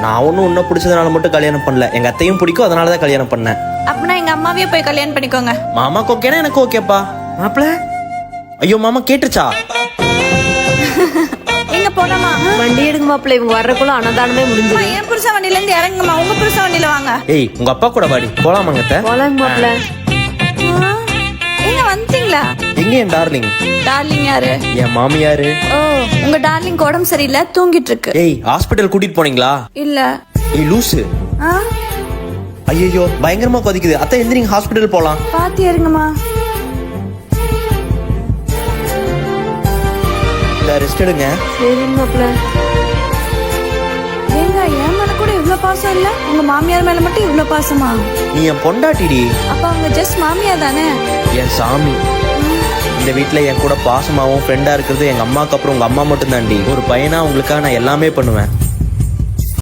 நான் ஒன்றும் உன்னை பிடிச்சதுனால மட்டும் கல்யாணம் பண்ணல, எங்க அத்தையும் பிடிக்கும், அதனால தான் கல்யாணம் பண்ணேன். அப்படின்னா எங்க அம்மாவையே போய் கல்யாணம் பண்ணிக்கோங்க. மாமாக்கு ஓகேனா எனக்கு ஓகேப்பா. மாப்பிள ஐயோ மாமா கேட்டுச்சா? எங்க போலாமா? வண்டி எடுங்க மாப்பிள்ள, இவங்க வர்றக்குள்ள அன்னதானமே முடிஞ்சது. என் புருஷ வண்டியில இருந்து இறங்குமா, உங்க புருஷ வண்டியில வாங்க. ஏய் உங்க அப்பா கூட வாடி போலாமாங்கத்த. போலாங்க மாப்பிள்ள. எங்க வந்துட்டீங்களா? எங்க என் டார்லிங்? டார்லிங் யாரு? என் மாமியாரு. ஓ உங்க டார்லிங் உடம்பு சரியில்லை, தூங்கிட்டு இருக்கு. ஏய் ஹாஸ்பிட்டல் கூட்டிட்டு போனீங்களா? இல்ல. ஏய் லூசு. ஐயோ பயங்கரமா கொதிக்குது. அத்தை எந்திரிங்க ஹாஸ்பிட்டல் போலாம். பாத்து இறங்குமா. ரெஸ்ட் எடுங்க. சரிங்க மாப்பிள்ள. ஏங்க என் மேல கூட இவ்வளவு பாசம் இல்ல, உங்க மாமியார் மேல மட்டும் இவ்வளவு பாசமா? நீ என் பொண்டாட்டிடி. அப்ப அவங்க ஜஸ்ட் மாமியார் தானே? என் சாமி. இந்த வீட்டுல என் கூட பாசமாவும் ஃப்ரெண்டா இருக்கிறது எங்க அம்மாக்கு அப்புறம் உங்க அம்மா மட்டும் தாண்டி. ஒரு பையனா உங்களுக்காக நான் எல்லாமே பண்ணுவேன்.